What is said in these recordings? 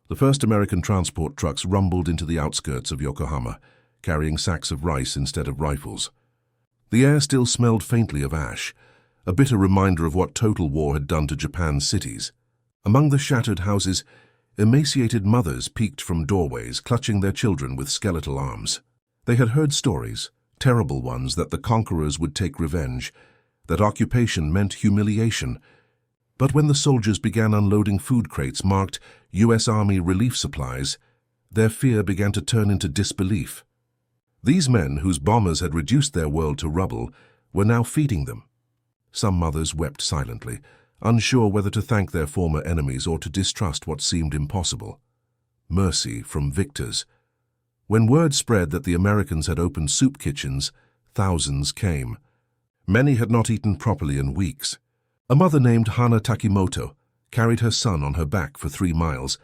The first American transport trucks rumbled into the outskirts of Yokohama, carrying sacks of rice instead of rifles. The air still smelled faintly of ash, a bitter reminder of what total war had done to Japan's cities. Among the shattered houses, emaciated mothers peeked from doorways, clutching their children with skeletal arms. They had heard stories, terrible ones, that the conquerors would take revenge, that occupation meant humiliation. But when the soldiers began unloading food crates marked U.S. Army relief supplies, their fear began to turn into disbelief. These men, whose bombers had reduced their world to rubble, were now feeding them. Some mothers wept silently, unsure whether to thank their former enemies or to distrust what seemed impossible. Mercy from victors. When word spread that the Americans had opened soup kitchens, thousands came. Many had not eaten properly in weeks. A mother named Hana Takimoto carried her son on her back for 3 miles,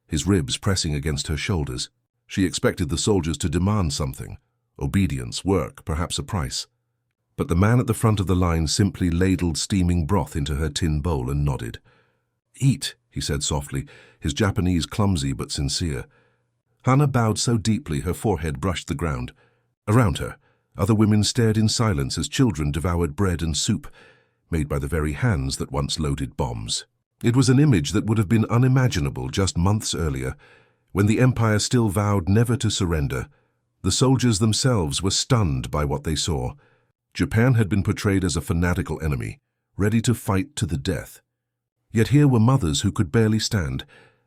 his ribs pressing against her shoulders. She expected the soldiers to demand something: obedience, work, perhaps a price. But the man at the front of the line simply ladled steaming broth into her tin bowl and nodded. "Eat," he said softly, his Japanese clumsy but sincere. Hana bowed so deeply her forehead brushed the ground. Around her, other women stared in silence as children devoured bread and soup, made by the very hands that once loaded bombs. It was an image that would have been unimaginable just months earlier, when the Empire still vowed never to surrender. The soldiers themselves were stunned by what they saw. Japan had been portrayed as a fanatical enemy, ready to fight to the death. Yet here were mothers who could barely stand,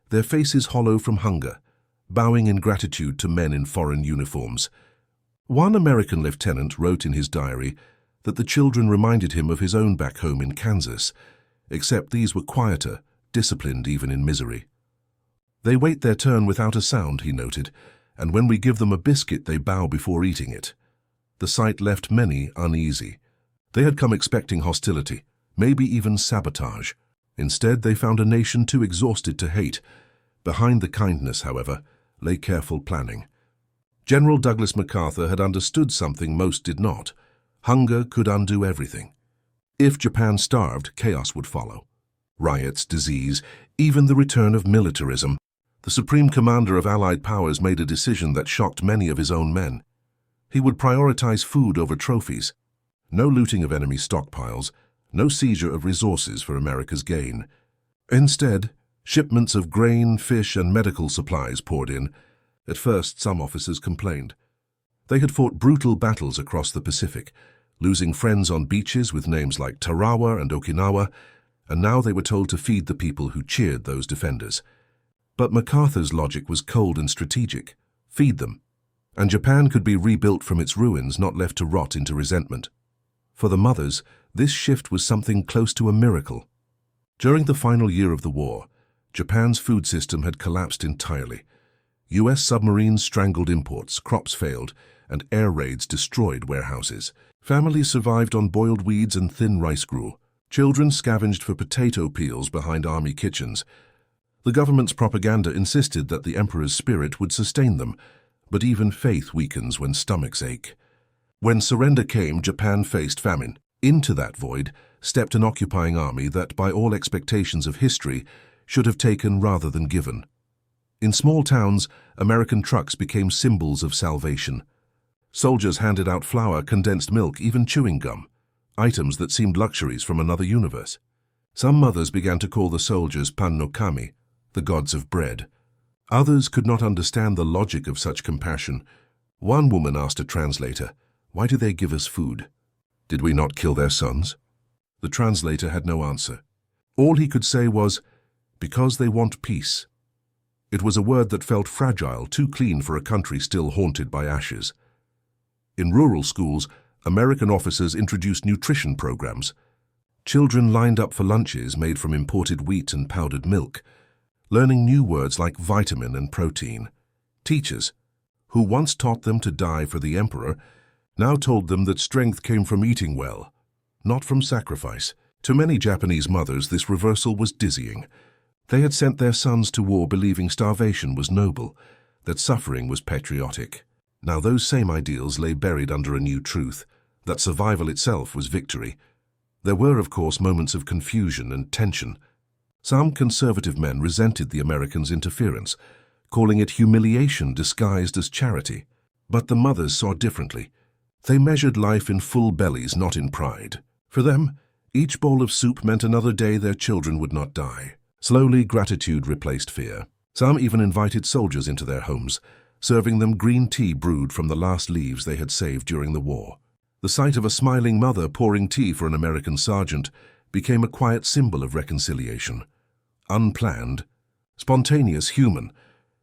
their faces hollow from hunger, bowing in gratitude to men in foreign uniforms. One American lieutenant wrote in his diary that the children reminded him of his own back home in Kansas, except these were quieter, disciplined even in misery. "They wait their turn without a sound," he noted, "and when we give them a biscuit they bow before eating it." The sight left many uneasy. They had come expecting hostility, maybe even sabotage. Instead, they found a nation too exhausted to hate. Behind the kindness, however, lay careful planning. General Douglas MacArthur had understood something most did not. Hunger could undo everything. If Japan starved, chaos would follow. Riots, disease, even the return of militarism. The supreme commander of Allied powers made a decision that shocked many of his own men. He would prioritize food over trophies. No looting of enemy stockpiles, no seizure of resources for America's gain. Instead, shipments of grain, fish, and medical supplies poured in. At first, some officers complained. They had fought brutal battles across the Pacific, losing friends on beaches with names like Tarawa and Okinawa, and now they were told to feed the people who cheered those defenders. But MacArthur's logic was cold and strategic. Feed them, and Japan could be rebuilt from its ruins, not left to rot into resentment. For the mothers, this shift was something close to a miracle. During the final year of the war, Japan's food system had collapsed entirely. U.S. submarines strangled imports, crops failed, and air raids destroyed warehouses. Families survived on boiled weeds and thin rice gruel. Children scavenged for potato peels behind army kitchens. The government's propaganda insisted that the emperor's spirit would sustain them, but even faith weakens when stomachs ache. When surrender came, Japan faced famine. Into that void stepped an occupying army that, by all expectations of history, should have taken rather than given. In small towns, American trucks became symbols of salvation. Soldiers handed out flour, condensed milk, even chewing gum, items that seemed luxuries from another universe. Some mothers began to call the soldiers pan no kami, the gods of bread. Others could not understand the logic of such compassion. One woman asked a translator, "Why do they give us food? Did we not kill their sons?" The translator had no answer. All he could say was, "Because they want peace." It was a word that felt fragile, too clean for a country still haunted by ashes. In rural schools, American officers introduced nutrition programs. Children lined up for lunches made from imported wheat and powdered milk, learning new words like vitamin and protein. Teachers, who once taught them to die for the emperor, now told them that strength came from eating well, not from sacrifice. To many Japanese mothers, this reversal was dizzying. They had sent their sons to war believing starvation was noble, that suffering was patriotic. Now those same ideals lay buried under a new truth, that survival itself was victory. There were, of course, moments of confusion and tension. Some conservative men resented the Americans' interference, calling it humiliation disguised as charity. But the mothers saw differently. They measured life in full bellies, not in pride. For them, each bowl of soup meant another day their children would not die. Slowly, gratitude replaced fear. Some even invited soldiers into their homes, serving them green tea brewed from the last leaves they had saved during the war. The sight of a smiling mother pouring tea for an American sergeant became a quiet symbol of reconciliation. Unplanned, spontaneous, human.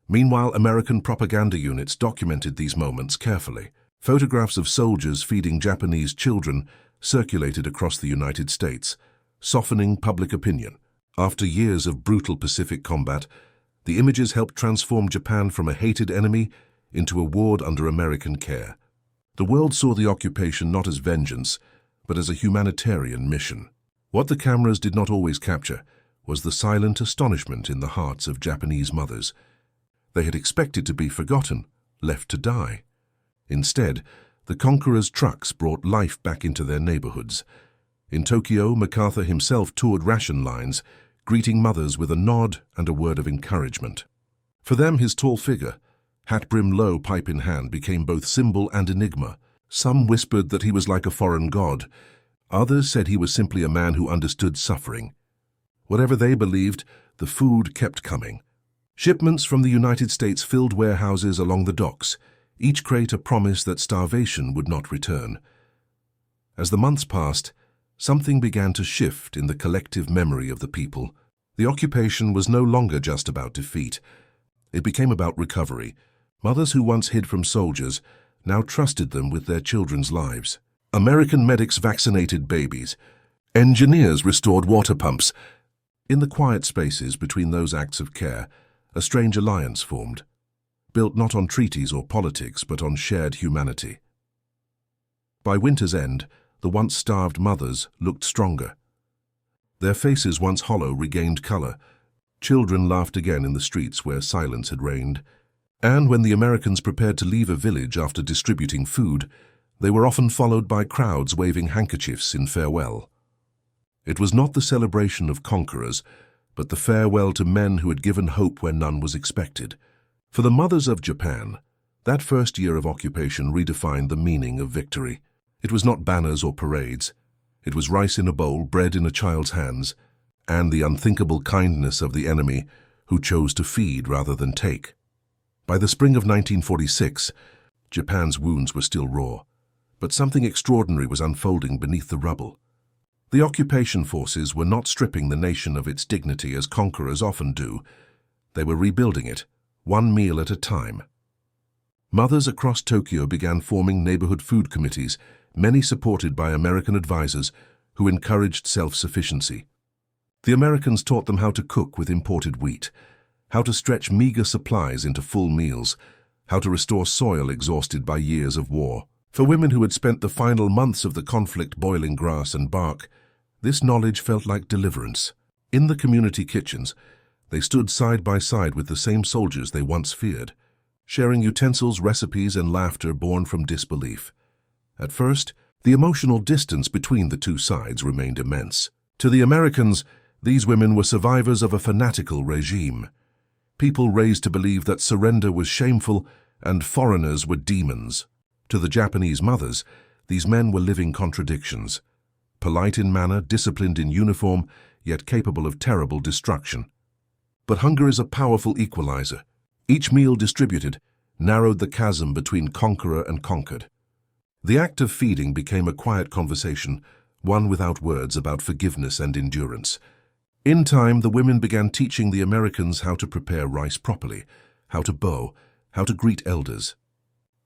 Meanwhile, American propaganda units documented these moments carefully. Photographs of soldiers feeding Japanese children circulated across the United States, softening public opinion. After years of brutal Pacific combat, the images helped transform Japan from a hated enemy into a ward under American care. The world saw the occupation not as vengeance, but as a humanitarian mission. What the cameras did not always capture was the silent astonishment in the hearts of Japanese mothers. They had expected to be forgotten, left to die. Instead, the conquerors' trucks brought life back into their neighborhoods. In Tokyo, MacArthur himself toured ration lines, greeting mothers with a nod and a word of encouragement. For them, his tall figure, hat-brim low, pipe in hand, became both symbol and enigma. Some whispered that he was like a foreign god. Others said he was simply a man who understood suffering. Whatever they believed, the food kept coming. Shipments from the United States filled warehouses along the docks, each crate a promise that starvation would not return. As the months passed, something began to shift in the collective memory of the people. The occupation was no longer just about defeat. It became about recovery. Mothers who once hid from soldiers now trusted them with their children's lives. American medics vaccinated babies. Engineers restored water pumps. In the quiet spaces between those acts of care, a strange alliance formed, built not on treaties or politics, but on shared humanity. By winter's end, the once starved mothers looked stronger. Their faces, once hollow, regained color. Children laughed again in the streets where silence had reigned. And when the Americans prepared to leave a village after distributing food, they were often followed by crowds waving handkerchiefs in farewell. It was not the celebration of conquerors, but the farewell to men who had given hope where none was expected. For the mothers of Japan, that first year of occupation redefined the meaning of victory. It was not banners or parades. It was rice in a bowl, bread in a child's hands, and the unthinkable kindness of the enemy who chose to feed rather than take. By the spring of 1946, Japan's wounds were still raw, but something extraordinary was unfolding beneath the rubble. The occupation forces were not stripping the nation of its dignity as conquerors often do. They were rebuilding it, one meal at a time. Mothers across Tokyo began forming neighborhood food committees, many supported by American advisors who encouraged self-sufficiency. The Americans taught them how to cook with imported wheat, how to stretch meager supplies into full meals, how to restore soil exhausted by years of war. For women who had spent the final months of the conflict boiling grass and bark, this knowledge felt like deliverance. In the community kitchens, they stood side by side with the same soldiers they once feared, sharing utensils, recipes, and laughter born from disbelief. At first, the emotional distance between the two sides remained immense. To the Americans, these women were survivors of a fanatical regime, people raised to believe that surrender was shameful and foreigners were demons. To the Japanese mothers, these men were living contradictions, polite in manner, disciplined in uniform, yet capable of terrible destruction. But hunger is a powerful equalizer. Each meal distributed narrowed the chasm between conqueror and conquered. The act of feeding became a quiet conversation, one without words, about forgiveness and endurance. In time, the women began teaching the Americans how to prepare rice properly, how to bow, how to greet elders.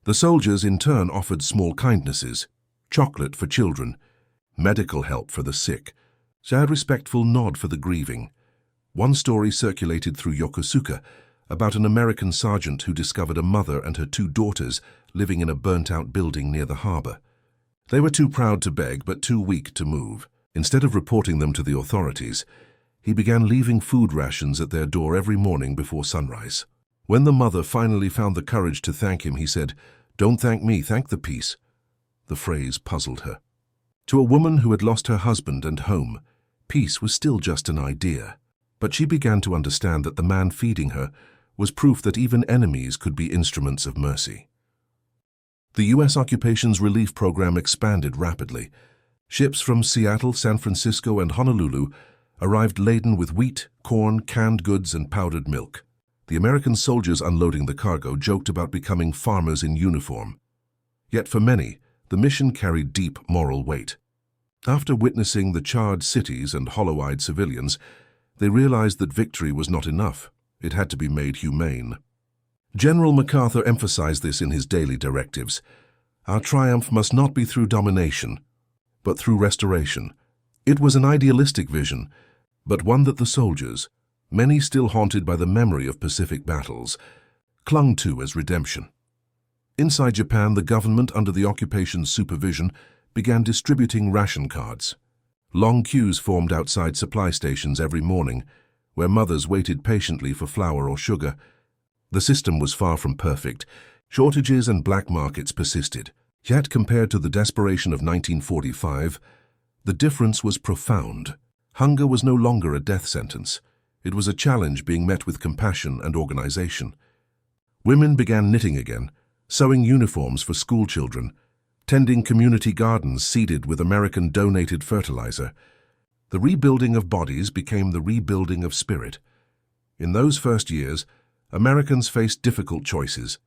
The soldiers, in turn, offered small kindnesses, chocolate for children, medical help for the sick, a respectful nod for the grieving. One story circulated through Yokosuka about an American sergeant who discovered a mother and her two daughters living in a burnt-out building near the harbor. They were too proud to beg, but too weak to move. Instead of reporting them to the authorities, he began leaving food rations at their door every morning before sunrise. When the mother finally found the courage to thank him, he said, "Don't thank me, thank the peace." The phrase puzzled her. To a woman who had lost her husband and home, peace was still just an idea. But she began to understand that the man feeding her was proof that even enemies could be instruments of mercy. The U.S. occupations relief program expanded rapidly. Ships from Seattle, San Francisco, and Honolulu arrived laden with wheat, corn, canned goods, and powdered milk. The American soldiers unloading the cargo joked about becoming farmers in uniform. Yet for many, the mission carried deep moral weight. After witnessing the charred cities and hollow-eyed civilians, they realized that victory was not enough. It had to be made humane. General MacArthur emphasized this in his daily directives. Our triumph must not be through domination, but through restoration. It was an idealistic vision, but one that the soldiers, many still haunted by the memory of Pacific battles, clung to as redemption. Inside Japan, the government, under the occupation's supervision, began distributing ration cards. Long queues formed outside supply stations every morning, where mothers waited patiently for flour or sugar. The system was far from perfect. Shortages and black markets persisted. Yet, compared to the desperation of 1945, the difference was profound. Hunger was no longer a death sentence. It was a challenge being met with compassion and organization. Women began knitting again, sewing uniforms for school children, tending community gardens seeded with American-donated fertilizer. The rebuilding of bodies became the rebuilding of spirit. In those first years, Americans faced difficult choices.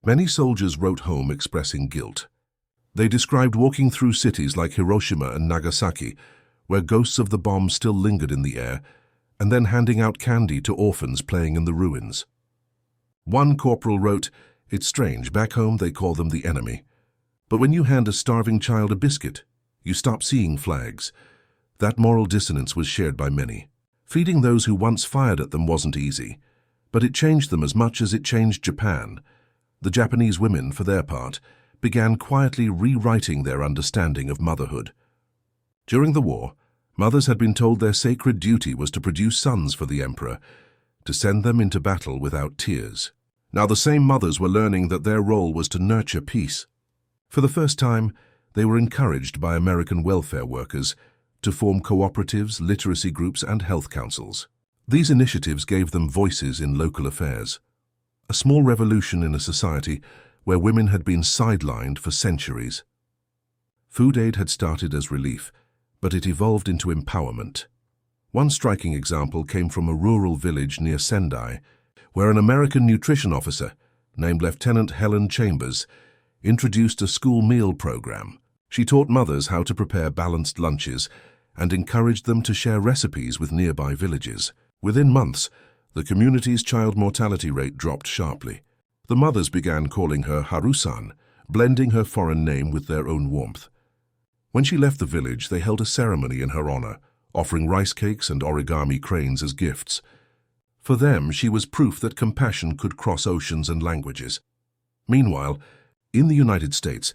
Many soldiers wrote home expressing guilt. They described walking through cities like Hiroshima and Nagasaki, where ghosts of the bombs still lingered in the air, and then handing out candy to orphans playing in the ruins. One corporal wrote, "It's strange, back home they call them the enemy. But when you hand a starving child a biscuit, you stop seeing flags." That moral dissonance was shared by many. Feeding those who once fired at them wasn't easy, but it changed them as much as it changed Japan. The Japanese women, for their part, began quietly rewriting their understanding of motherhood. During the war, mothers had been told their sacred duty was to produce sons for the emperor, to send them into battle without tears. Now the same mothers were learning that their role was to nurture peace. For the first time, they were encouraged by American welfare workers to form cooperatives, literacy groups, and health councils. These initiatives gave them voices in local affairs. A small revolution in a society where women had been sidelined for centuries. Food aid had started as relief, but it evolved into empowerment. One striking example came from a rural village near Sendai, where an American nutrition officer, named Lieutenant Helen Chambers, introduced a school meal program. She taught mothers how to prepare balanced lunches and encouraged them to share recipes with nearby villages. Within months, the community's child mortality rate dropped sharply. The mothers began calling her Harusan, blending her foreign name with their own warmth. When she left the village, they held a ceremony in her honor, offering rice cakes and origami cranes as gifts. For them, she was proof that compassion could cross oceans and languages. Meanwhile, in the United States,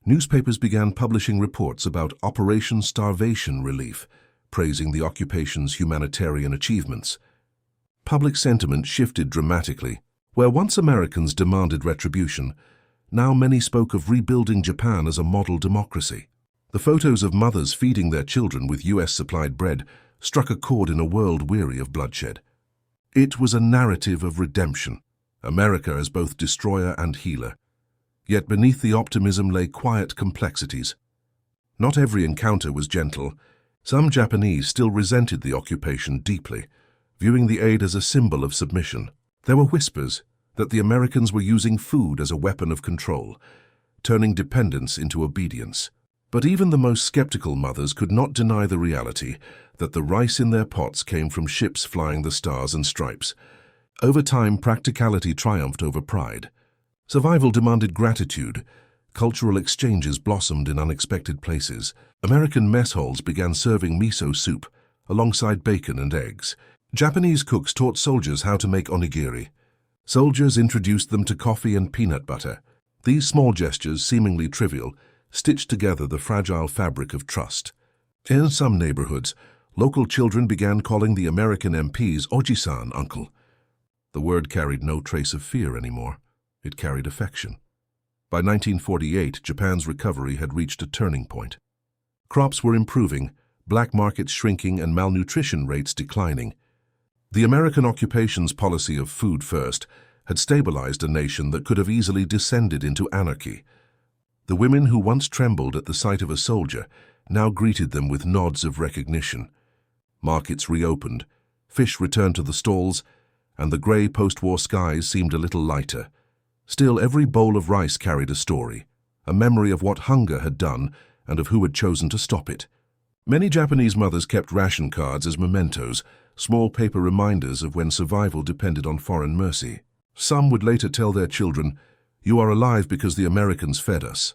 newspapers began publishing reports about Operation Starvation Relief, praising the occupation's humanitarian achievements. Public sentiment shifted dramatically. Where once Americans demanded retribution, now many spoke of rebuilding Japan as a model democracy. The photos of mothers feeding their children with US-supplied bread struck a chord in a world weary of bloodshed. It was a narrative of redemption, America as both destroyer and healer. Yet beneath the optimism lay quiet complexities. Not every encounter was gentle. Some Japanese still resented the occupation deeply, viewing the aid as a symbol of submission. There were whispers that the Americans were using food as a weapon of control, turning dependence into obedience. But even the most skeptical mothers could not deny the reality that the rice in their pots came from ships flying the stars and stripes. Over time, practicality triumphed over pride. Survival demanded gratitude. Cultural exchanges blossomed in unexpected places. American mess halls began serving miso soup alongside bacon and eggs. Japanese cooks taught soldiers how to make onigiri. Soldiers introduced them to coffee and peanut butter. These small gestures, seemingly trivial, stitched together the fragile fabric of trust. In some neighborhoods, local children began calling the American MPs Oji-san, uncle. The word carried no trace of fear anymore. It carried affection. By 1948, Japan's recovery had reached a turning point. Crops were improving, black markets shrinking, and malnutrition rates declining. The American occupation's policy of food first had stabilized a nation that could have easily descended into anarchy. The women who once trembled at the sight of a soldier now greeted them with nods of recognition. Markets reopened, fish returned to the stalls, and the grey post-war skies seemed a little lighter. Still, every bowl of rice carried a story, a memory of what hunger had done and of who had chosen to stop it. Many Japanese mothers kept ration cards as mementos, small paper reminders of when survival depended on foreign mercy. Some would later tell their children, "You are alive because the Americans fed us."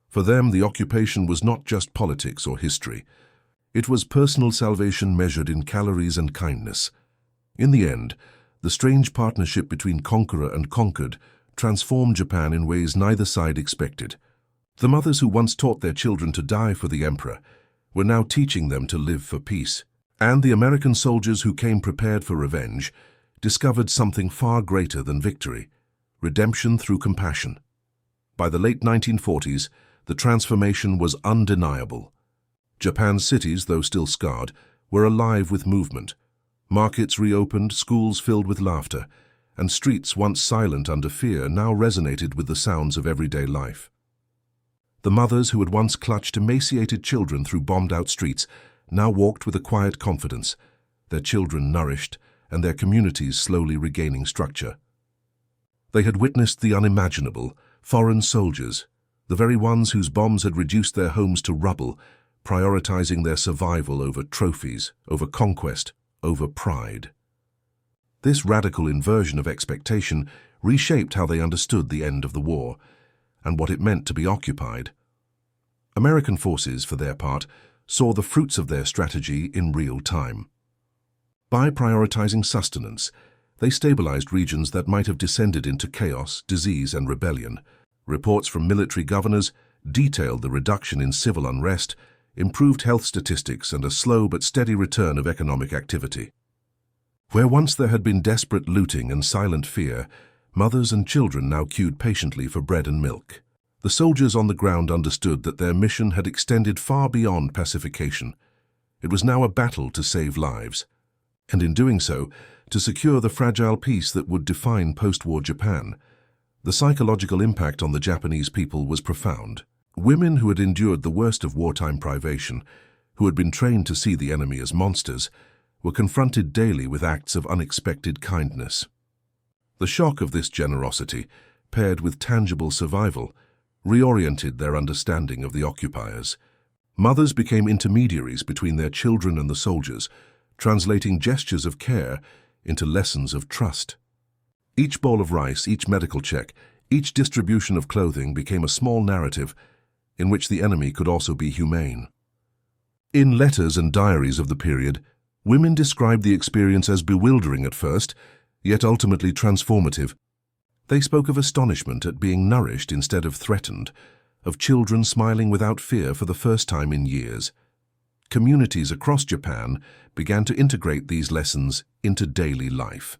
For them, the occupation was not just politics or history. It was personal salvation measured in calories and kindness. In the end, the strange partnership between conqueror and conquered transformed Japan in ways neither side expected. The mothers who once taught their children to die for the emperor were now teaching them to live for peace. And the American soldiers who came prepared for revenge discovered something far greater than victory: redemption through compassion. By the late 1940s, the transformation was undeniable. Japan's cities, though still scarred, were alive with movement. Markets reopened, schools filled with laughter, and streets once silent under fear now resonated with the sounds of everyday life. The mothers who had once clutched emaciated children through bombed-out streets now walked with a quiet confidence, their children nourished and their communities slowly regaining structure. They had witnessed the unimaginable, foreign soldiers, the very ones whose bombs had reduced their homes to rubble, prioritizing their survival over trophies, over conquest, over pride. This radical inversion of expectation reshaped how they understood the end of the war and what it meant to be occupied. American forces, for their part, saw the fruits of their strategy in real time. By prioritizing sustenance, they stabilized regions that might have descended into chaos, disease, and rebellion. Reports from military governors detailed the reduction in civil unrest, improved health statistics, and a slow but steady return of economic activity. Where once there had been desperate looting and silent fear, mothers and children now queued patiently for bread and milk. The soldiers on the ground understood that their mission had extended far beyond pacification. It was now a battle to save lives, and in doing so, to secure the fragile peace that would define post-war Japan. The psychological impact on the Japanese people was profound. Women who had endured the worst of wartime privation, who had been trained to see the enemy as monsters, were confronted daily with acts of unexpected kindness. The shock of this generosity, paired with tangible survival, reoriented their understanding of the occupiers. Mothers became intermediaries between their children and the soldiers, translating gestures of care into lessons of trust. Each bowl of rice, each medical check, each distribution of clothing became a small narrative in which the enemy could also be humane. In letters and diaries of the period, women described the experience as bewildering at first, yet ultimately transformative. They spoke of astonishment at being nourished instead of threatened, of children smiling without fear for the first time in years. Communities across Japan began to integrate these lessons into daily life.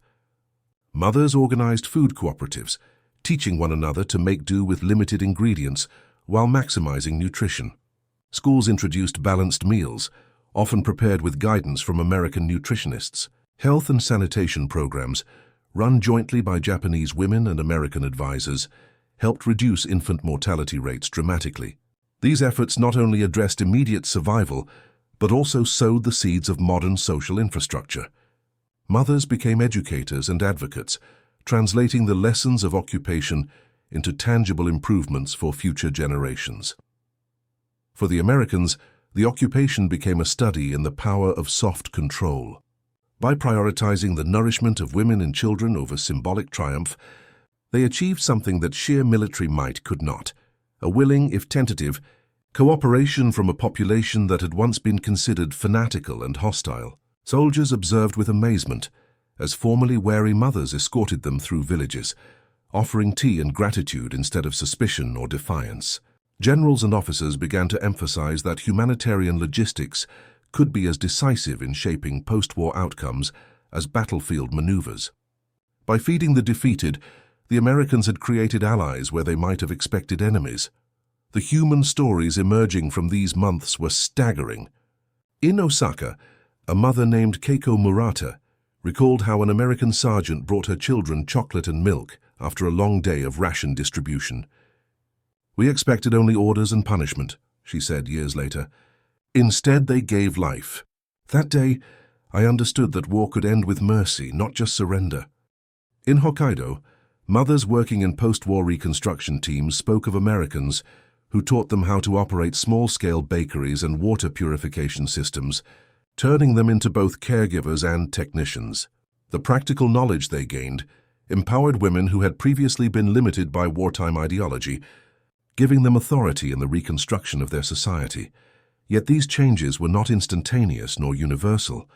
Mothers organized food cooperatives, teaching one another to make do with limited ingredients while maximizing nutrition. Schools introduced balanced meals, often prepared with guidance from American nutritionists. Health and sanitation programs, run jointly by Japanese women and American advisors, helped reduce infant mortality rates dramatically. These efforts not only addressed immediate survival, but also sowed the seeds of modern social infrastructure. Mothers became educators and advocates, translating the lessons of occupation into tangible improvements for future generations. For the Americans, the occupation became a study in the power of soft control. By prioritizing the nourishment of women and children over symbolic triumph, they achieved something that sheer military might could not: a willing, if tentative, cooperation from a population that had once been considered fanatical and hostile. Soldiers observed with amazement as formerly wary mothers escorted them through villages, offering tea and gratitude instead of suspicion or defiance. Generals and officers began to emphasize that humanitarian logistics could be as decisive in shaping post-war outcomes as battlefield maneuvers. By feeding the defeated, the Americans had created allies where they might have expected enemies. The human stories emerging from these months were staggering. In Osaka, a mother named Keiko Murata recalled how an American sergeant brought her children chocolate and milk after a long day of ration distribution. "We expected only orders and punishment," she said years later. "Instead, they gave life. That day, I understood that war could end with mercy, not just surrender." In Hokkaido, mothers working in post-war reconstruction teams spoke of Americans who taught them how to operate small-scale bakeries and water purification systems, turning them into both caregivers and technicians. The practical knowledge they gained empowered women who had previously been limited by wartime ideology, giving them authority in the reconstruction of their society. Yet these changes were not instantaneous nor universal.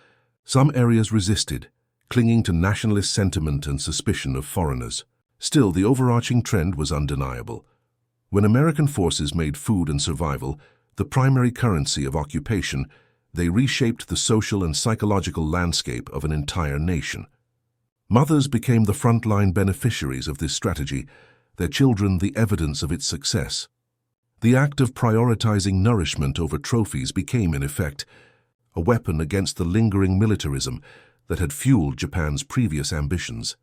Some areas resisted, clinging to nationalist sentiment and suspicion of foreigners. Still, the overarching trend was undeniable. When American forces made food and survival the primary currency of occupation, they reshaped the social and psychological landscape of an entire nation. Mothers became the frontline beneficiaries of this strategy, their children the evidence of its success. The act of prioritizing nourishment over trophies became, in effect, a weapon against the lingering militarism that had fueled Japan's previous ambitions.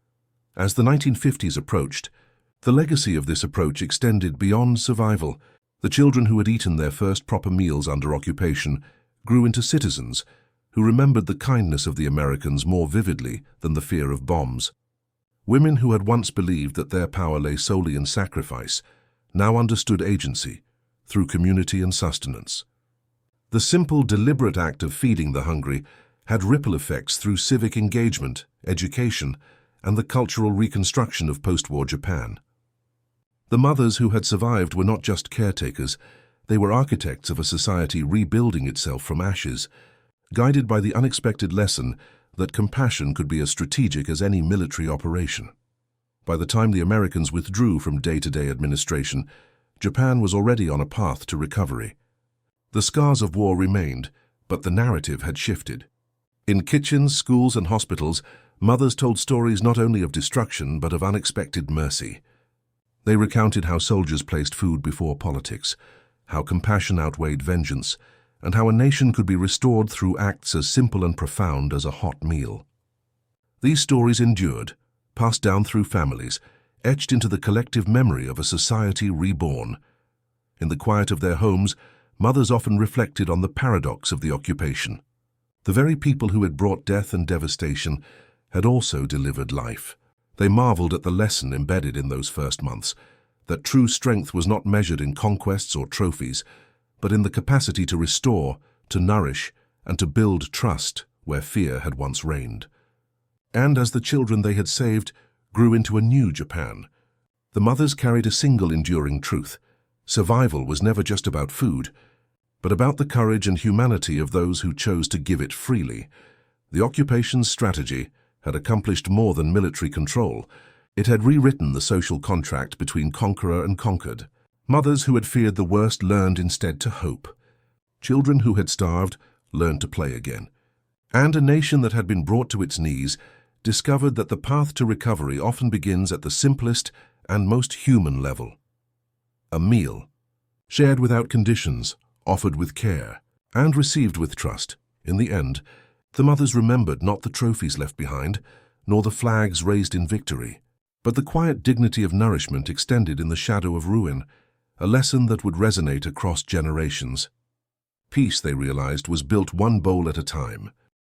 As the 1950s approached, the legacy of this approach extended beyond survival. The children who had eaten their first proper meals under occupation grew into citizens who remembered the kindness of the Americans more vividly than the fear of bombs. Women who had once believed that their power lay solely in sacrifice now understood agency through community and sustenance. The simple, deliberate act of feeding the hungry had ripple effects through civic engagement, education, and the cultural reconstruction of post-war Japan. The mothers who had survived were not just caretakers, they were architects of a society rebuilding itself from ashes, guided by the unexpected lesson that compassion could be as strategic as any military operation. By the time the Americans withdrew from day-to-day administration, Japan was already on a path to recovery. The scars of war remained, but the narrative had shifted. In kitchens, schools, and hospitals, mothers told stories not only of destruction but of unexpected mercy. They recounted how soldiers placed food before politics, how compassion outweighed vengeance, and how a nation could be restored through acts as simple and profound as a hot meal. These stories endured, passed down through families, etched into the collective memory of a society reborn. In the quiet of their homes, mothers often reflected on the paradox of the occupation. The very people who had brought death and devastation had also delivered life. They marveled at the lesson embedded in those first months, that true strength was not measured in conquests or trophies, but in the capacity to restore, to nourish, and to build trust where fear had once reigned. And as the children they had saved grew into a new Japan, the mothers carried a single enduring truth. Survival was never just about food, but about the courage and humanity of those who chose to give it freely. The occupation's strategy had accomplished more than military control. It had rewritten the social contract between conqueror and conquered. Mothers who had feared the worst learned instead to hope. Children who had starved learned to play again. And a nation that had been brought to its knees discovered that the path to recovery often begins at the simplest and most human level. A meal, shared without conditions, offered with care, and received with trust. In the end, the mothers remembered not the trophies left behind, nor the flags raised in victory, but the quiet dignity of nourishment extended in the shadow of ruin, a lesson that would resonate across generations. Peace, they realized, was built one bowl at a time,